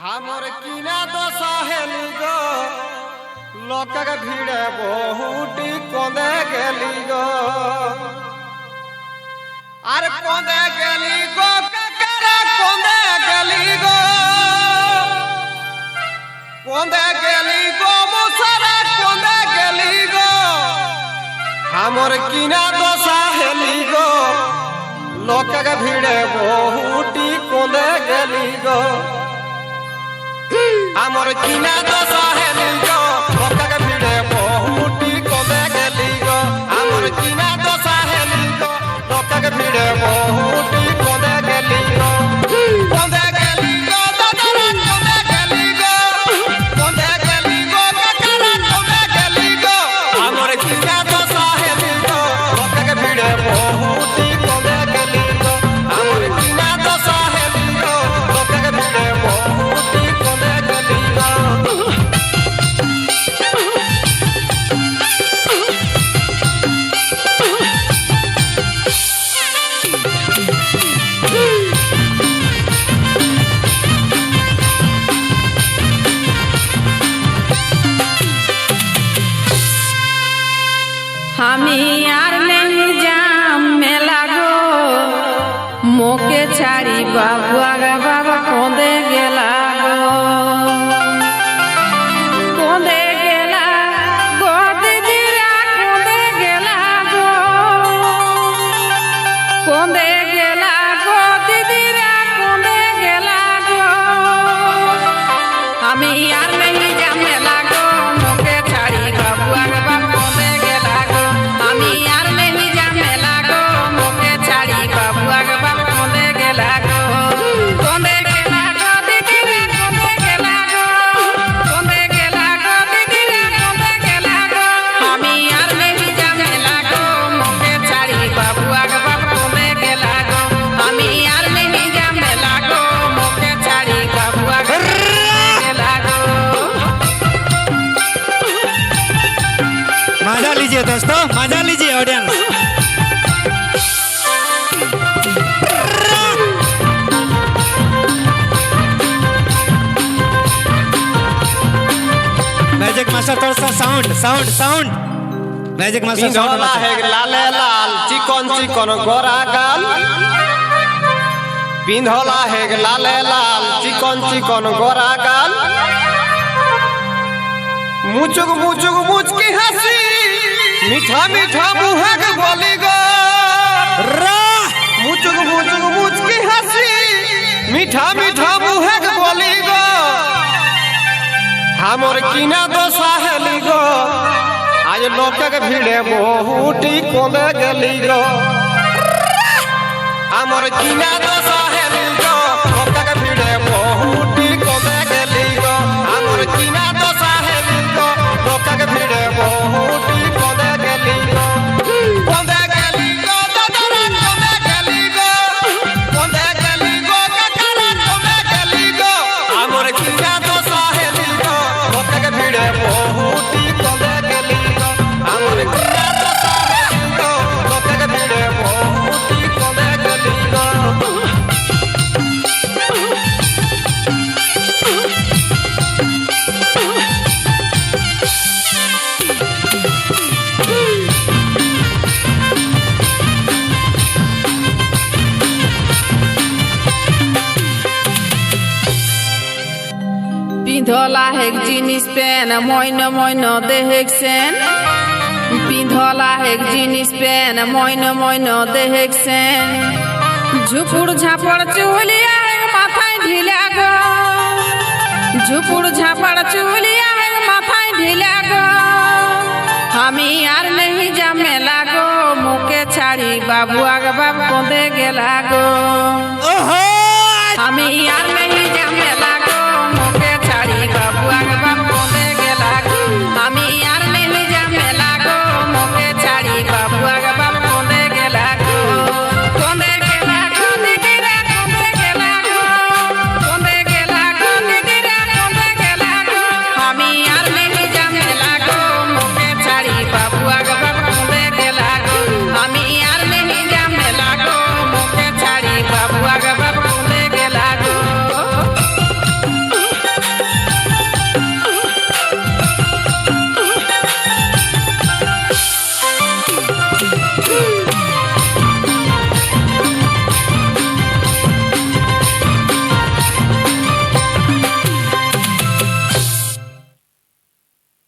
हमर किना दशा हेली गो लोकक भीड़े बहुटी कोंदे गेली गो अरे कोंदे गेली गो ककरा कोंदे गेली गो कोंदे गेली गो मुसरा कोंदे गेली गो हमर किना दशा हेली गो लोकक भीड़े बहुटी कोंदे गेली गो हमर किना दशा हेली गो लोकक भीड़े बहुटी कोंदे गेली गो हमर किना दशा हेली गो लोकक भीड़े बहुटी कोंदे गेली गो कोंदे गेली गो दादरा कोंदे गेली गो कोंदे गेली गो ककरा कोंदे गेली गो हमर किना दशा हेली गो लोकक भीड़े बहुटी कोंदे गेली गो हमर किना दशा हेली गो लोकक भीड़े बहुटी कोंदे गेली गो हमी यार नहीं जाम मेला गो मोके छाड़ी बाबुआ गे बाबा कोंदे गेला गो कोंदे गेला गो दीदिया कोंदे गेला गो कोंदे गेला गो दीदिया कोंदे गेला गो हमी यार नहीं जाम मेला गो मोके छाड़ी बाबुआ गे बाबा कोंदे गेला गो हमी यार नहीं जाम मेला गो मोके छाड़ी बाबुआ गे बाबा कोंदे गेला गो कोंदे गेला गो दीदिया कोंदे गेला गो कोंदे गेला गो दीदिया कोंदे गेला गो हमी यार नहीं जाम मेला गो मोके छाड़ी बाबुआ गे बाबा कोंदे गेला गो हमी यार नहीं जाम मेला गो मोके छाड़ी बाबुआ गे गेला गो। मजा लीजिए दोस्तों, मजा लीजिए ऑडियंस। मैजिक मास्टर थोड़ा सा sound sound sound magic master पिंधोला साउंड है लाले लाल चिकन चिकन गोरा गाल पिंधोला है लाले लाल चिकन चिकन गोरा गाल मुचुक मुचुक मुचकी हंसी मीठा मीठा मुहक बोली गो मुचुक मुचुक मुचकी हंसी मीठा मीठा मुहक बोली गो हमर किना दशा हेली गो आज लोकक भीड़े बहुटी कोंदे गेली गो हमर किना दशा हेली गो लोकक भीड़े बहुटी कोंदे गेली गो हमर किना दशा हेली गो लोकक भीड़े बहुटी कोंदे गेली गो कोंदे गेली गो दादरा कोंदे गेली गो कोंदे गेली गो ककरा कोंदे गेली गो हमर किना दशा हेली गो लोकक भीड़े बहुटी कोंदे गेली गो हमर किना दशा हेली गो लोकक भीड़े बहुटी कोंदे गेली गो पिंधला हेक जिनिस पेन मोइन मोइन देहेक सेन पिंधला हेक जिनिस पेन मोइन मोइन देहेक सेन झुपुर झापड़ चुलिया हेक माथाय ढिला गो झुपुर झापड़ चुलिया हेक माथाय ढिला गो हमी यार नहीं जामे लागो मुके छाड़ी बाबुआ गे बाबा कोंदे गेला गो